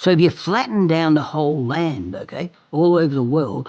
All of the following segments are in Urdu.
So if you flatten down the whole land, okay, all over the world,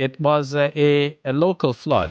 It was a local flood.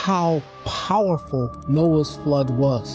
How powerful Noah's flood was.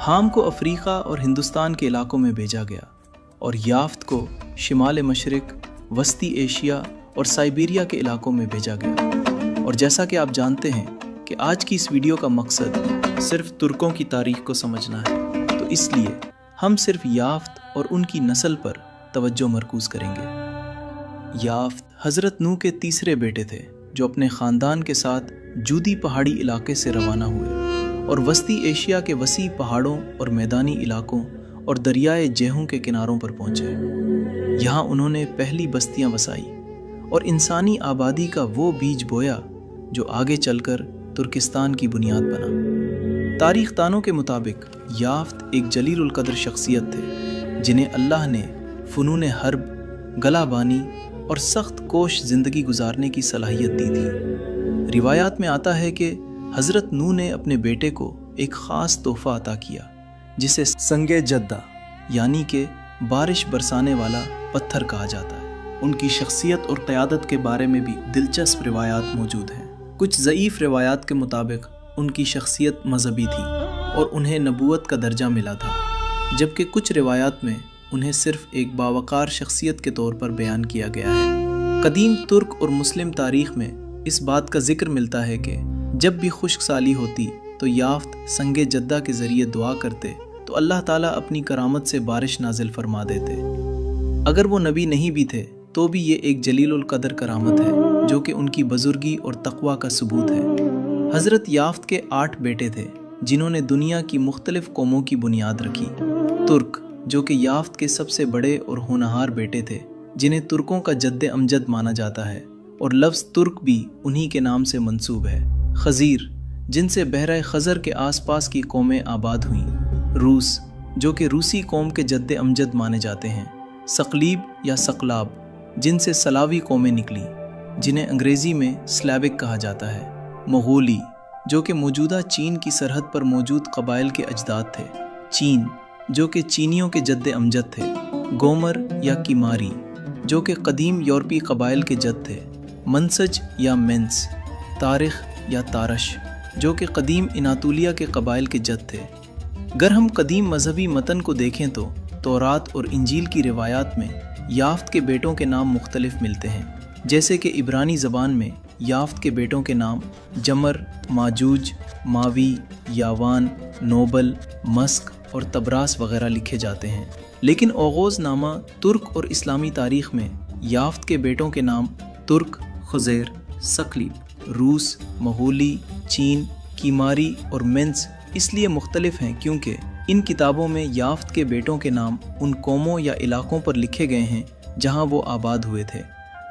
حام کو افریقہ اور ہندوستان کے علاقوں میں بھیجا گیا اور یافت کو شمال مشرق، وسطی ایشیا اور سائبیریا کے علاقوں میں بھیجا گیا۔ اور جیسا کہ آپ جانتے ہیں کہ آج کی اس ویڈیو کا مقصد صرف ترکوں کی تاریخ کو سمجھنا ہے، تو اس لیے ہم صرف یافت اور ان کی نسل پر توجہ مرکوز کریں گے۔ یافت حضرت نوح کے تیسرے بیٹے تھے جو اپنے خاندان کے ساتھ جودی پہاڑی علاقے سے روانہ ہوئے اور وسطی ایشیا کے وسیع پہاڑوں اور میدانی علاقوں اور دریائے جیہوں کے کناروں پر پہنچے۔ یہاں انہوں نے پہلی بستیاں وسائی اور انسانی آبادی کا وہ بیج بویا جو آگے چل کر ترکستان کی بنیاد بنا۔ تاریخ دانوں کے مطابق یافت ایک جلیل القدر شخصیت تھے جنہیں اللہ نے فنون حرب، گلہ بانی اور سخت کوش زندگی گزارنے کی صلاحیت دی تھی۔ روایات میں آتا ہے کہ حضرت نوح نے اپنے بیٹے کو ایک خاص تحفہ عطا کیا جسے سنگ جدہ یعنی کہ بارش برسانے والا پتھر کہا جاتا ہے۔ ان کی شخصیت اور قیادت کے بارے میں بھی دلچسپ روایات موجود ہیں۔ کچھ ضعیف روایات کے مطابق ان کی شخصیت مذہبی تھی اور انہیں نبوت کا درجہ ملا تھا، جبکہ کچھ روایات میں انہیں صرف ایک باوقار شخصیت کے طور پر بیان کیا گیا ہے۔ قدیم ترک اور مسلم تاریخ میں اس بات کا ذکر ملتا ہے کہ جب بھی خشک سالی ہوتی تو یافت سنگ جدہ کے ذریعے دعا کرتے تو اللہ تعالیٰ اپنی کرامت سے بارش نازل فرما دیتے۔ اگر وہ نبی نہیں بھی تھے تو بھی یہ ایک جلیل القدر کرامت ہے جو کہ ان کی بزرگی اور تقوی کا ثبوت ہے۔ حضرت یافت کے 8 بیٹے تھے جنہوں نے دنیا کی مختلف قوموں کی بنیاد رکھی۔ ترک جو کہ یافت کے سب سے بڑے اور ہونہار بیٹے تھے، جنہیں ترکوں کا جد امجد مانا جاتا ہے، اور لفظ ترک بھی انہی کے نام سے منسوب ہے۔ خزیر جن سے بحرہ خزر کے آس پاس کی قومیں آباد ہوئیں۔ روس جو کہ روسی قوم کے جد امجد مانے جاتے ہیں۔ سقلیب یا سقلاب جن سے سلاوی قومیں نکلیں، جنہیں انگریزی میں سلیبک کہا جاتا ہے۔ مغولی جو کہ موجودہ چین کی سرحد پر موجود قبائل کے اجداد تھے۔ چین جو کہ چینیوں کے جد امجد تھے۔ گومر یا کیماری جو کہ قدیم یورپی قبائل کے جد تھے۔ منسج یا مینس، تارخ یا تارش جو کہ قدیم اناتولیہ کے قبائل کے جد تھے۔ گر ہم قدیم مذہبی متن کو دیکھیں تو تورات اور انجیل کی روایات میں یافت کے بیٹوں کے نام مختلف ملتے ہیں، جیسے کہ عبرانی زبان میں یافت کے بیٹوں کے نام جمر، ماجوج، ماوی، یاوان، نوبل، مسک اور تبراس وغیرہ لکھے جاتے ہیں۔ لیکن اوغوز نامہ ترک اور اسلامی تاریخ میں یافت کے بیٹوں کے نام ترک، خزیر، سقلیب، روس، مغولی، چین، کیماری اور منس اس لیے مختلف ہیں کیونکہ ان کتابوں میں یافت کے بیٹوں کے نام ان قوموں یا علاقوں پر لکھے گئے ہیں جہاں وہ آباد ہوئے تھے۔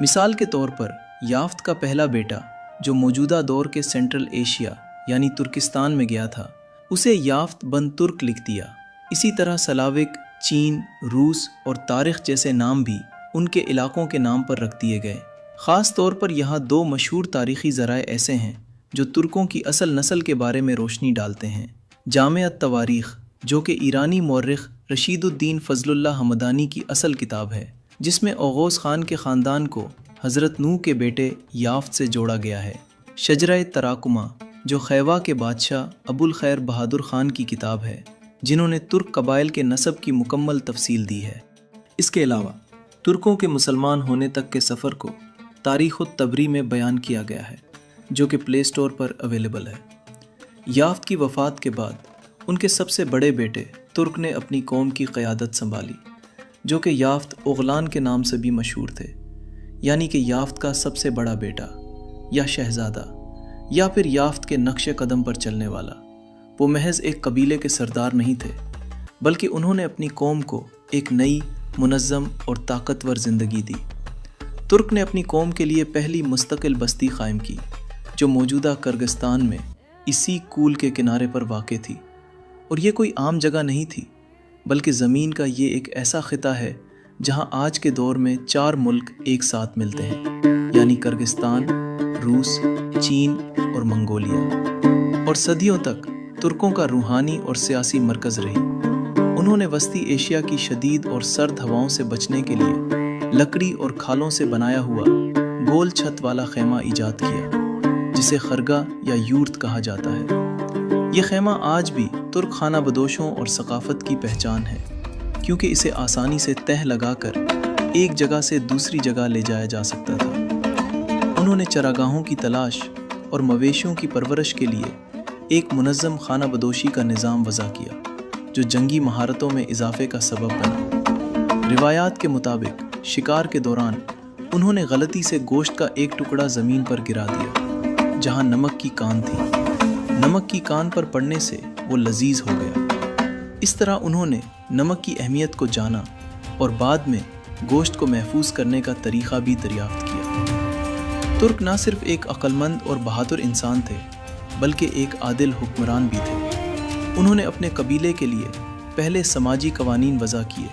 مثال کے طور پر یافت کا پہلا بیٹا جو موجودہ دور کے سینٹرل ایشیا یعنی ترکستان میں گیا تھا، اسے یافت بن ترک لکھ دیا۔ اسی طرح سلاوک، چین، روس اور تارخ جیسے نام بھی ان کے علاقوں کے نام پر رکھ دیے گئے۔ خاص طور پر یہاں 2 مشہور تاریخی ذرائع ایسے ہیں جو ترکوں کی اصل نسل کے بارے میں روشنی ڈالتے ہیں۔ جامع التواریخ جو کہ ایرانی مورخ رشید الدین فضل اللہ ہمدانی کی اصل کتاب ہے، جس میں اوغوز خان کے خاندان کو حضرت نوح کے بیٹے یافت سے جوڑا گیا ہے۔ شجرہ تراکمہ جو خیوا کے بادشاہ ابو الخیر بہادر خان کی کتاب ہے، جنہوں نے ترک قبائل کے نسب کی مکمل تفصیل دی ہے۔ اس کے علاوہ ترکوں کے مسلمان ہونے تک کے سفر کو تاریخ الطبری میں بیان کیا گیا ہے، جو کہ پلے سٹور پر اویلیبل ہے۔ یافت کی وفات کے بعد ان کے سب سے بڑے بیٹے ترک نے اپنی قوم کی قیادت سنبھالی، جو کہ یافت اوغلان کے نام سے بھی مشہور تھے، یعنی کہ یافت کا سب سے بڑا بیٹا یا شہزادہ یا پھر یافت کے نقش قدم پر چلنے والا۔ وہ محض ایک قبیلے کے سردار نہیں تھے، بلکہ انہوں نے اپنی قوم کو ایک نئی، منظم اور طاقتور زندگی دی۔ ترک نے اپنی قوم کے لیے پہلی مستقل بستی قائم کی جو موجودہ کرگستان میں اسی کول کے کنارے پر واقع تھی، اور یہ کوئی عام جگہ نہیں تھی بلکہ زمین کا یہ ایک ایسا خطہ ہے جہاں آج کے دور میں 4 ملک ایک ساتھ ملتے ہیں، یعنی کرگستان، روس، چین اور منگولیا، اور صدیوں تک ترکوں کا روحانی اور سیاسی مرکز رہی۔ انہوں نے وسطی ایشیا کی شدید اور سرد ہواؤں سے بچنے کے لیے لکڑی اور کھالوں سے بنایا ہوا گول چھت والا خیمہ ایجاد کیا، جسے خرگاہ یا یورت کہا جاتا ہے۔ یہ خیمہ آج بھی ترک خانہ بدوشوں اور ثقافت کی پہچان ہے، کیونکہ اسے آسانی سے تہ لگا کر ایک جگہ سے دوسری جگہ لے جایا جا سکتا تھا۔ انہوں نے چراگاہوں کی تلاش اور مویشیوں کی پرورش کے لیے ایک منظم خانہ بدوشی کا نظام وضع کیا، جو جنگی مہارتوں میں اضافے کا سبب بنا۔ روایات کے مطابق شکار کے دوران انہوں نے غلطی سے گوشت کا ایک ٹکڑا زمین پر گرا دیا جہاں نمک کی کان تھی۔ نمک کی کان پر پڑنے سے وہ لذیذ ہو گیا۔ اس طرح انہوں نے نمک کی اہمیت کو جانا اور بعد میں گوشت کو محفوظ کرنے کا طریقہ بھی دریافت کیا۔ ترک نہ صرف ایک عقل مند اور بہادر انسان تھے، بلکہ ایک عادل حکمران بھی تھے۔ انہوں نے اپنے قبیلے کے لیے پہلے سماجی قوانین وضع کیے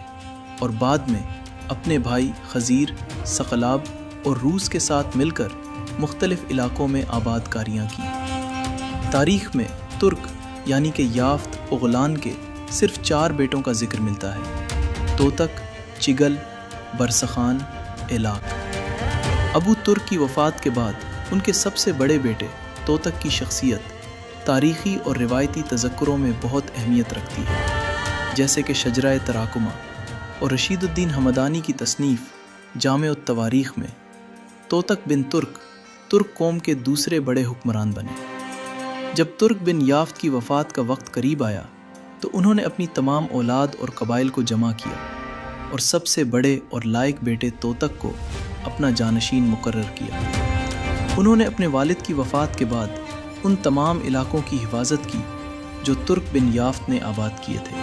اور بعد میں اپنے بھائی خزیر، ثقلاب اور روس کے ساتھ مل کر مختلف علاقوں میں آباد کاریاں کی۔ تاریخ میں ترک یعنی کہ یافت اغلان کے صرف 4 بیٹوں کا ذکر ملتا ہے: توتک، چگل، برسخان، ایلاک۔ ابو ترک کی وفات کے بعد ان کے سب سے بڑے بیٹے توتک کی شخصیت تاریخی اور روایتی تذکروں میں بہت اہمیت رکھتی ہے، جیسے کہ شجرہ تراکمہ اور رشید الدین ہمدانی کی تصنیف جامع التواریخ میں توتک بن ترک ترک قوم کے دوسرے بڑے حکمران بنے۔ جب ترک بن یافت کی وفات کا وقت قریب آیا تو انہوں نے اپنی تمام اولاد اور قبائل کو جمع کیا اور سب سے بڑے اور لائق بیٹے توتک کو اپنا جانشین مقرر کیا۔ انہوں نے اپنے والد کی وفات کے بعد ان تمام علاقوں کی حفاظت کی جو ترک بن یافت نے آباد کیے تھے۔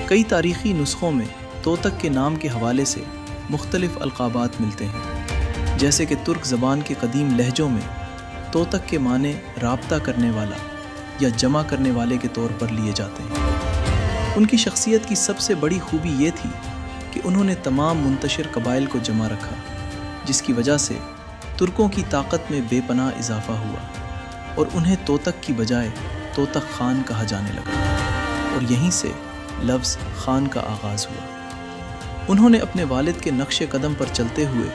کئی تاریخی نسخوں میں توتک کے نام کے حوالے سے مختلف القابات ملتے ہیں، جیسے کہ ترک زبان کے قدیم لہجوں میں توتک کے معنی رابطہ کرنے والا یا جمع کرنے والے کے طور پر لیے جاتے ہیں۔ ان کی شخصیت کی سب سے بڑی خوبی یہ تھی کہ انہوں نے تمام منتشر قبائل کو جمع رکھا، جس کی وجہ سے ترکوں کی طاقت میں بے پناہ اضافہ ہوا اور انہیں توتک کی بجائے توتک خان کہا جانے لگا، اور یہیں سے لفظ خان کا آغاز ہوا۔ انہوں نے اپنے والد کے نقش قدم پر چلتے ہوئے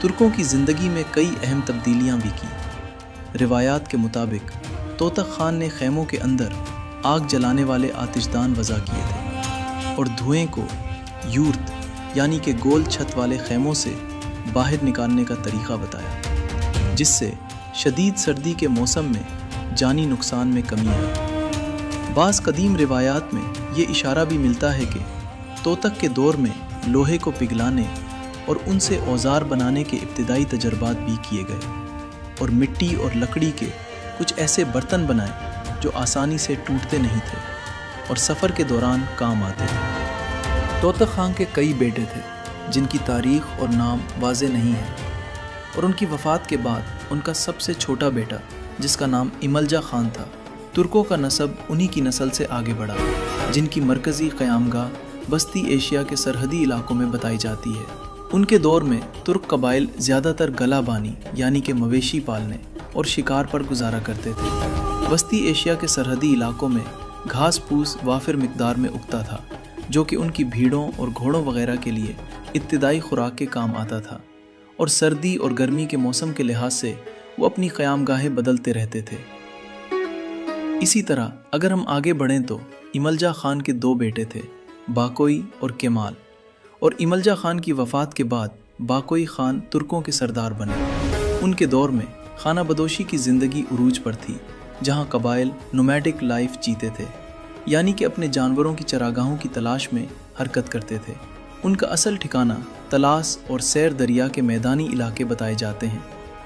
ترکوں کی زندگی میں کئی اہم تبدیلیاں بھی کی۔ روایات کے مطابق توتک خان نے خیموں کے اندر آگ جلانے والے آتش دان وضع کیے تھے اور دھوئیں کو یورت یعنی کہ گول چھت والے خیموں سے باہر نکالنے کا طریقہ بتایا، جس سے شدید سردی کے موسم میں جانی نقصان میں کمی آئی۔ بعض قدیم روایات میں یہ اشارہ بھی ملتا ہے کہ توتک کے دور میں لوہے کو پگھلانے اور ان سے اوزار بنانے کے ابتدائی تجربات بھی کیے گئے اور مٹی اور لکڑی کے کچھ ایسے برتن بنائے جو آسانی سے ٹوٹتے نہیں تھے اور سفر کے دوران کام آتے تھے۔ توتک خان کے کئی بیٹے تھے جن کی تاریخ اور نام واضح نہیں ہے، اور ان کی وفات کے بعد ان کا سب سے چھوٹا بیٹا جس کا نام ایملجا خان تھا، ترکوں کا نسب انہی کی نسل سے آگے بڑھا، جن کی مرکزی قیام گاہ وسطی ایشیا کے سرحدی علاقوں میں بتائی جاتی ہے۔ ان کے دور میں ترک قبائل زیادہ تر گلا بانی یعنی کہ مویشی پالنے اور شکار پر گزارا کرتے تھے۔ وسطی ایشیا کے سرحدی علاقوں میں گھاس پھوس وافر مقدار میں اگتا تھا، جو کہ ان کی بھیڑوں اور گھوڑوں وغیرہ کے لیے ابتدائی خوراک کے کام آتا تھا، اور سردی اور گرمی کے موسم کے لحاظ سے وہ اپنی قیام گاہیں بدلتے رہتے تھے۔ اسی طرح اگر ہم آگے بڑھیں تو ایملجا خان کے 2 بیٹے تھے، باکوئی اور کیمال، اور ایملجا خان کی وفات کے بعد باکوئی خان ترکوں کے سردار بنے۔ ان کے دور میں خانہ بدوشی کی زندگی عروج پر تھی، جہاں قبائل نومیڈک لائف جیتے تھے، یعنی کہ اپنے جانوروں کی چراگاہوں کی تلاش میں حرکت کرتے تھے۔ ان کا اصل ٹھکانہ تلاس اور سیر دریا کے میدانی علاقے بتائے جاتے ہیں،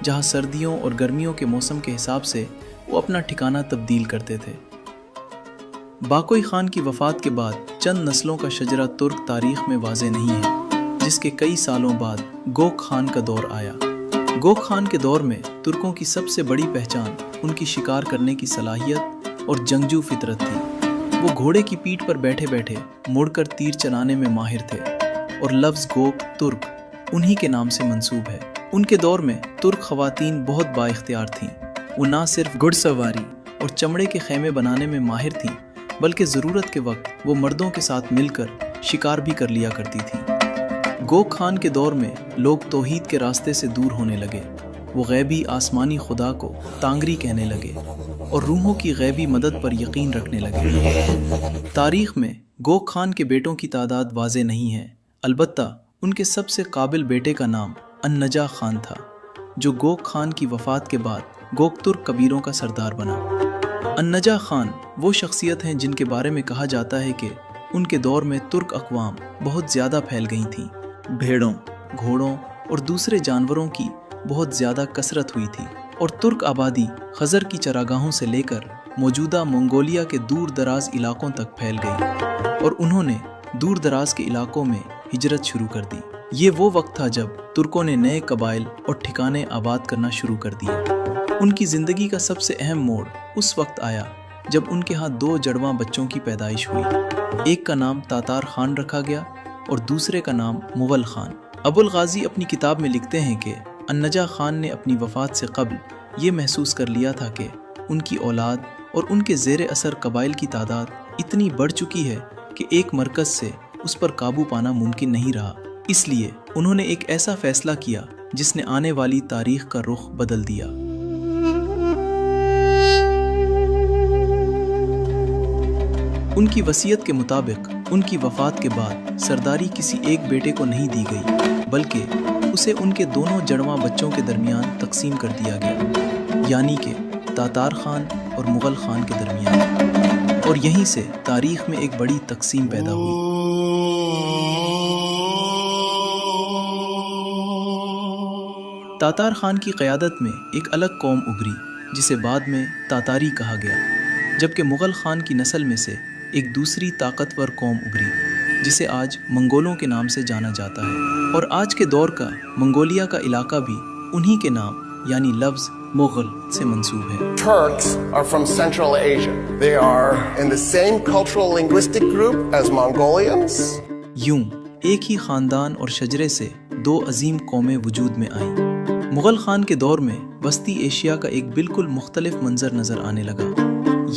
جہاں سردیوں اور گرمیوں کے موسم کے حساب سے وہ اپنا ٹھکانہ تبدیل کرتے تھے۔ باکوئی خان کی وفات کے بعد چند نسلوں کا شجرہ ترک تاریخ میں واضح نہیں ہے، جس کے کئی سالوں بعد گوک خان کا دور آیا۔ گوک خان کے دور میں ترکوں کی سب سے بڑی پہچان ان کی شکار کرنے کی صلاحیت اور جنگجو فطرت تھی۔ وہ گھوڑے کی پیٹھ پر بیٹھے بیٹھے مڑ کر تیر چلانے میں ماہر تھے، اور لفظ گوک ترک انہی کے نام سے منسوب ہے۔ ان کے دور میں ترک خواتین بہت با اختیار تھیں۔ وہ نہ صرف گھڑ سواری اور چمڑے کے خیمے بنانے میں ماہر تھیں، بلکہ ضرورت کے وقت وہ مردوں کے ساتھ مل کر شکار بھی کر لیا کرتی تھیں۔ گوک خان کے دور میں لوگ توحید کے راستے سے دور ہونے لگے۔ وہ غیبی آسمانی خدا کو تانگری کہنے لگے اور روحوں کی غیبی مدد پر یقین رکھنے لگے۔ تاریخ میں گوک خان کے بیٹوں کی تعداد واضح نہیں ہے، البتہ ان کے سب سے قابل بیٹے کا نام النجا خان تھا، جو گوک خان کی وفات کے بعد گوک ترک قبیلوں کا سردار بنا۔ النجا خان وہ شخصیت ہیں جن کے بارے میں کہا جاتا ہے کہ ان کے دور میں ترک اقوام بہت زیادہ پھیل گئی تھیں، بھیڑوں، گھوڑوں اور دوسرے جانوروں کی بہت زیادہ کثرت ہوئی تھی، اور ترک آبادی خزر کی چراگاہوں سے لے کر موجودہ منگولیا کے دور دراز علاقوں تک پھیل گئی، اور انہوں نے دور دراز کے علاقوں میں ہجرت شروع کر دی۔ یہ وہ وقت تھا جب ترکوں نے نئے قبائل اور ٹھکانے آباد کرنا شروع کر دیے۔ ان کی زندگی کا سب سے اہم موڑ اس وقت آیا جب ان کے ہاں 2 جڑواں بچوں کی پیدائش ہوئی۔ ایک کا نام تاتار خان رکھا گیا اور دوسرے کا نام مغل خان۔ ابو الغازی اپنی کتاب میں لکھتے ہیں کہ النجا خان نے اپنی وفات سے قبل یہ محسوس کر لیا تھا کہ ان کی اولاد اور ان کے زیر اثر قبائل کی تعداد اتنی بڑھ چکی ہے کہ ایک مرکز سے اس پر قابو پانا ممکن نہیں رہا، اس لیے انہوں نے ایک ایسا فیصلہ کیا جس نے آنے والی تاریخ کا رخ بدل دیا۔ ان کی وصیت کے مطابق ان کی وفات کے بعد سرداری کسی ایک بیٹے کو نہیں دی گئی، بلکہ اسے ان کے دونوں جڑواں بچوں کے درمیان تقسیم کر دیا گیا، یعنی کہ تاتار خان اور مغل خان کے درمیان، اور یہیں سے تاریخ میں ایک بڑی تقسیم پیدا ہوئی۔ تاتار خان کی قیادت میں ایک الگ قوم ابھری جسے بعد میں تاتاری کہا گیا، جبکہ مغل خان کی نسل میں سے ایک دوسری طاقتور قوم ابھری جسے آج منگولوں کے نام سے جانا جاتا ہے، اور آج کے دور کا منگولیا کا علاقہ بھی انہی کے نام یعنی لفظ مغل سے منسوب ہے۔ Turks are from Central Asia. They are in the same cultural linguistic group as Mongolians. یوں ایک ہی خاندان اور شجرے سے 2 عظیم قومیں وجود میں آئیں۔ مغل خان کے دور میں وسطی ایشیا کا ایک بالکل مختلف منظر نظر آنے لگا۔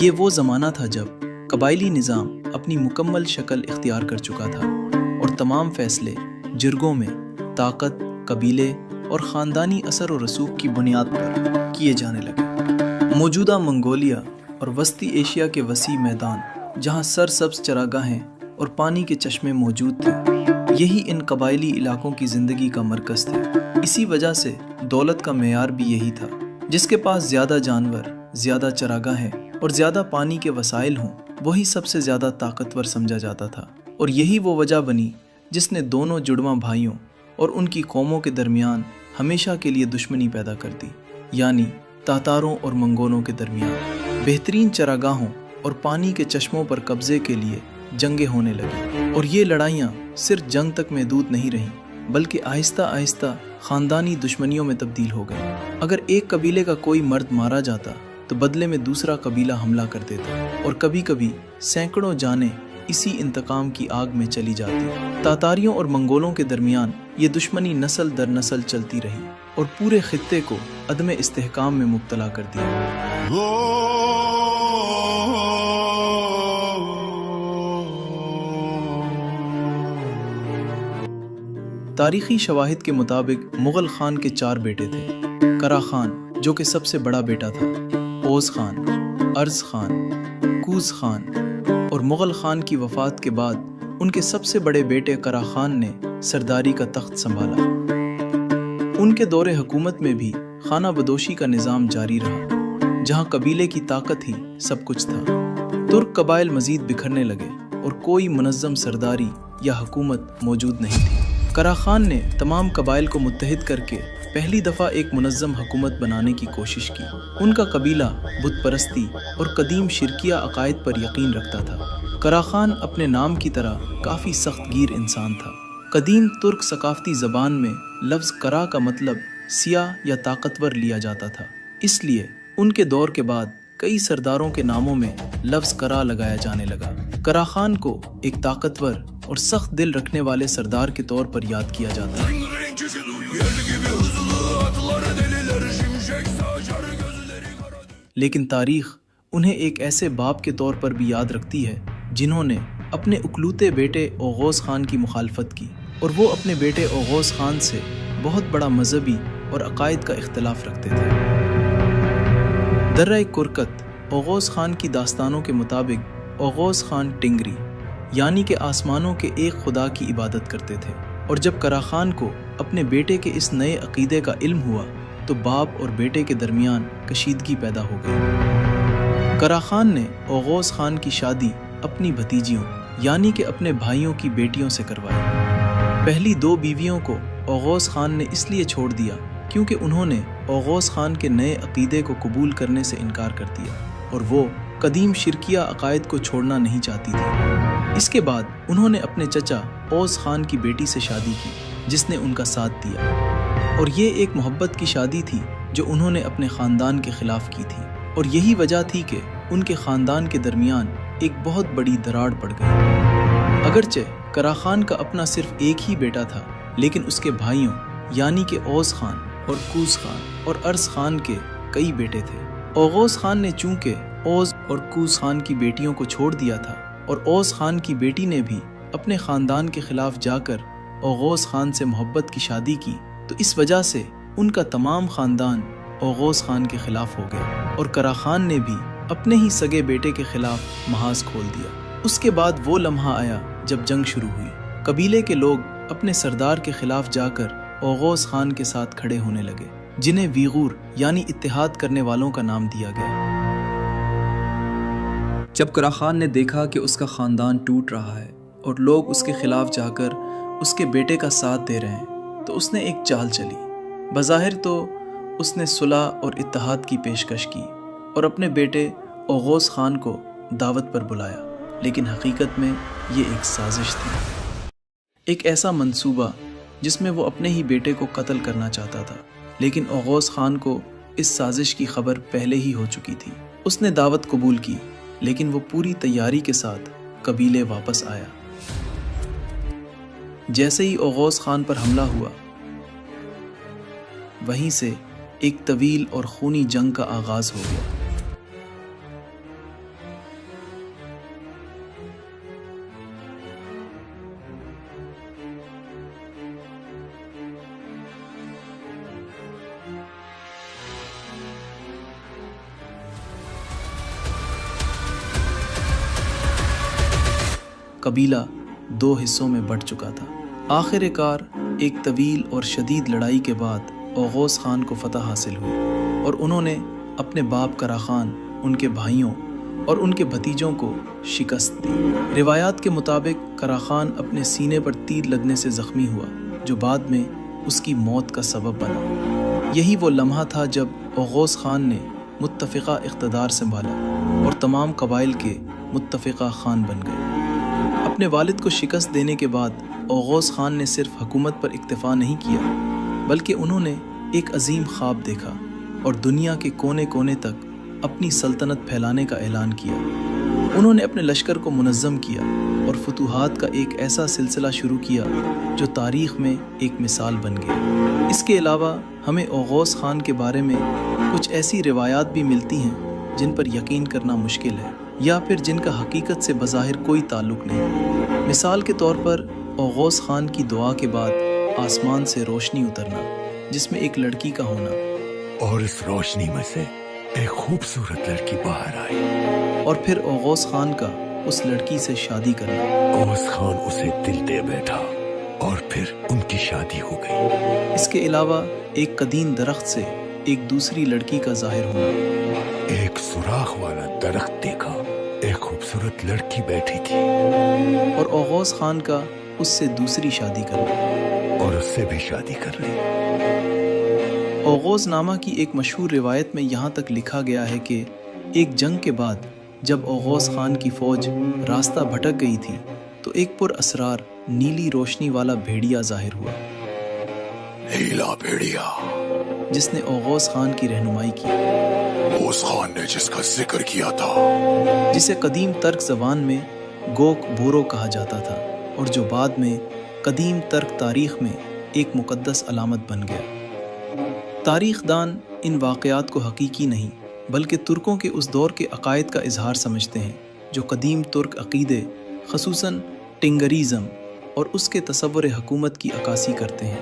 یہ وہ زمانہ تھا جب قبائلی نظام اپنی مکمل شکل اختیار کر چکا تھا، اور تمام فیصلے جرگوں میں طاقت، قبیلے اور خاندانی اثر و رسوخ کی بنیاد پر کیے جانے لگے۔ موجودہ منگولیا اور وسطی ایشیا کے وسیع میدان جہاں سرسبز چراگاہیں اور پانی کے چشمے موجود تھے، یہی ان قبائلی علاقوں کی زندگی کا مرکز تھے۔ اسی وجہ سے دولت کا معیار بھی یہی تھا، جس کے پاس زیادہ جانور، زیادہ چراگاہیں اور زیادہ پانی کے وسائل ہوں، وہی سب سے زیادہ طاقتور سمجھا جاتا تھا، اور یہی وہ وجہ بنی جس نے دونوں جڑواں بھائیوں اور ان کی قوموں کے درمیان ہمیشہ کے لیے دشمنی پیدا کر دی، یعنی تاتاروں اور منگولوں کے درمیان بہترین چراگاہوں اور پانی کے چشموں پر قبضے کے لیے جنگیں ہونے لگیں، اور یہ لڑائیاں صرف جنگ تک محدود نہیں رہیں، بلکہ آہستہ آہستہ خاندانی دشمنیوں میں تبدیل ہو گئیں۔ اگر ایک قبیلے کا کوئی مرد مارا جاتا تو بدلے میں دوسرا قبیلہ حملہ کر دیتا، اور کبھی کبھی سینکڑوں جانیں اسی انتقام کی آگ میں چلی جاتی۔ تاتاریوں اور منگولوں کے درمیان یہ دشمنی نسل در نسل چلتی رہی اور پورے خطے کو عدم استحکام میں مبتلا کر دیا۔ تاریخی شواہد کے مطابق مغل خان کے 4 بیٹے تھے۔ کرا خان جو کہ سب سے بڑا بیٹا تھا، اوز خان، ارز خان، کوز خان، اور مغل خان کی وفات کے بعد ان کے سب سے بڑے بیٹے کرا خان نے سرداری کا تخت سنبھالا۔ ان کے دور حکومت میں بھی خانہ بدوشی کا نظام جاری رہا، جہاں قبیلے کی طاقت ہی سب کچھ تھا۔ ترک قبائل مزید بکھرنے لگے اور کوئی منظم سرداری یا حکومت موجود نہیں تھی۔ کرا خان نے تمام قبائل کو متحد کر کے پہلی دفعہ ایک منظم حکومت بنانے کی کوشش کی۔ ان کا قبیلہ بت پرستی اور قدیم شرکیہ عقائد پر یقین رکھتا تھا۔ کرا خان اپنے نام کی طرح کافی سخت گیر انسان تھا۔ قدیم ترک ثقافتی زبان میں لفظ کرا کا مطلب سیاہ یا طاقتور لیا جاتا تھا، اس لیے ان کے دور کے بعد کئی سرداروں کے ناموں میں لفظ کرا لگایا جانے لگا۔ کرا خان کو ایک طاقتور اور سخت دل رکھنے والے سردار کے طور پر یاد کیا جاتا ہے۔ لیکن تاریخ انہیں ایک ایسے باپ کے طور پر بھی یاد رکھتی ہے جنہوں نے اپنے اکلوتے بیٹے اوغوز خان کی مخالفت کی، اور وہ اپنے بیٹے اوغوز خان سے بہت بڑا مذہبی اور عقائد کا اختلاف رکھتے تھے۔ درہ کرکت اوغوز خان کی داستانوں کے مطابق اوغوز خان ٹنگری یعنی کہ آسمانوں کے ایک خدا کی عبادت کرتے تھے، اور جب کرا خان کو اپنے بیٹے کے اس نئے عقیدے کا علم ہوا تو باپ اور بیٹے کے درمیان کشیدگی پیدا ہو گئی۔ کرا خان نے اوغوز خان کی شادی اپنی بھتیجیوں یعنی کہ اپنے بھائیوں کی بیٹیوں سے کروائی۔ پہلی 2 بیویوں کو اوغوز خان نے اس لیے چھوڑ دیا کیونکہ انہوں نے اوغوز خان کے نئے عقیدے کو قبول کرنے سے انکار کر دیا، اور وہ قدیم شرکیہ عقائد کو چھوڑنا نہیں چاہتی تھی۔ اس کے بعد انہوں نے اپنے چچا اوز خان کی بیٹی سے شادی کی جس نے ان کا ساتھ دیا، اور یہ ایک محبت کی شادی تھی جو انہوں نے اپنے خاندان کے خلاف کی تھی، اور یہی وجہ تھی کہ ان کے خاندان کے درمیان ایک بہت بڑی دراڑ پڑ گئی۔ اگرچہ کرا خان کا اپنا صرف ایک ہی بیٹا تھا، لیکن اس کے بھائیوں یعنی کہ اوز خان اور کوز خان اور ارس خان کے کئی بیٹے تھے۔ اوغوز خان نے چونکہ اوز اور کوز خان کی بیٹیوں کو چھوڑ دیا تھا، اور اوز خان کی بیٹی نے بھی اپنے خاندان کے خلاف جا کر اوغوز خان سے محبت کی شادی کی، تو اس وجہ سے ان کا تمام خاندان اوغوز خان کے خلاف ہو گیا، اور کرا خان نے بھی اپنے ہی سگے بیٹے کے خلاف محاذ کھول دیا۔ اس کے بعد وہ لمحہ آیا جب جنگ شروع ہوئی۔ قبیلے کے لوگ اپنے سردار کے خلاف جا کر اوغوز خان کے ساتھ کھڑے ہونے لگے، جنہیں ویغور یعنی اتحاد کرنے والوں کا نام دیا گیا۔ جب کرا خان نے دیکھا کہ اس کا خاندان ٹوٹ رہا ہے اور لوگ اس کے خلاف جا کر اس کے بیٹے کا ساتھ دے رہے ہیں، تو اس نے ایک چال چلی۔ بظاہر تو اس نے صلح اور اتحاد کی پیشکش کی اور اپنے بیٹے اوغوز خان کو دعوت پر بلایا، لیکن حقیقت میں یہ ایک سازش تھی، ایک ایسا منصوبہ جس میں وہ اپنے ہی بیٹے کو قتل کرنا چاہتا تھا، لیکن اوغوز خان کو اس سازش کی خبر پہلے ہی ہو چکی تھی۔ اس نے دعوت قبول کی، لیکن وہ پوری تیاری کے ساتھ قبیلے واپس آیا۔ جیسے ہی اوغوز خان پر حملہ ہوا، وہیں سے ایک طویل اور خونی جنگ کا آغاز ہو گیا۔ قبیلہ 2 حصوں میں بٹ چکا تھا۔ آخر کار ایک طویل اور شدید لڑائی کے بعد اوغوز خان کو فتح حاصل ہوئی، اور انہوں نے اپنے باپ کرا خان، ان کے بھائیوں اور ان کے بھتیجوں کو شکست دی۔ روایات کے مطابق کرا خان اپنے سینے پر تیر لگنے سے زخمی ہوا، جو بعد میں اس کی موت کا سبب بنا۔ یہی وہ لمحہ تھا جب اوغوز خان نے متفقہ اقتدار سنبھالا اور تمام قبائل کے متفقہ خان بن گئے۔ اپنے والد کو شکست دینے کے بعد اوغوز خان نے صرف حکومت پر اکتفا نہیں کیا، بلکہ انہوں نے ایک عظیم خواب دیکھا اور دنیا کے کونے کونے تک اپنی سلطنت پھیلانے کا اعلان کیا۔ انہوں نے اپنے لشکر کو منظم کیا اور فتوحات کا ایک ایسا سلسلہ شروع کیا جو تاریخ میں ایک مثال بن گیا۔ اس کے علاوہ ہمیں اوغوز خان کے بارے میں کچھ ایسی روایات بھی ملتی ہیں جن پر یقین کرنا مشکل ہے، یا پھر جن کا حقیقت سے بظاہر کوئی تعلق نہیں۔ مثال کے طور پر اوغوز خان کی دعا کے بعد آسمان سے روشنی اترنا جس میں ایک لڑکی کا ہونا، اور اس روشنی میں سے ایک خوبصورت لڑکی باہر آئی، اور پھر اوغوز خان کا اس لڑکی سے شادی کرنا۔ اوغوز خان اسے دل دے بیٹھا اور پھر ان کی شادی ہو گئی۔ اس کے علاوہ ایک قدیم درخت سے ایک دوسری لڑکی کا ظاہر ہونا۔ ایک سوراخ والا درخت دیکھا، ایک خوبصورت لڑکی بیٹھی تھی، اور اوغوز خان کا اس سے دوسری شادی کرنا، اور اس سے بھی شادی کر لی۔ اوغوز نامہ کی ایک مشہور روایت میں یہاں تک لکھا گیا ہے کہ ایک جنگ کے بعد جب اوغوز خان کی فوج راستہ بھٹک گئی تھی تو ایک پر اسرار نیلی روشنی والا بھیڑیا ظاہر ہوا، نیلا بھیڑیا، جس نے اوغوز خان کی رہنمائی کی۔ اوغوز خان نے جس کا ذکر کیا تھا، جسے قدیم ترک زبان میں گوک بورو کہا جاتا تھا، اور جو بعد میں قدیم ترک تاریخ میں ایک مقدس علامت بن گیا۔ تاریخ دان ان واقعات کو حقیقی نہیں بلکہ ترکوں کے اس دور کے عقائد کا اظہار سمجھتے ہیں جو قدیم ترک عقیدے خصوصاً ٹنگریزم اور اس کے تصور حکومت کی عکاسی کرتے ہیں۔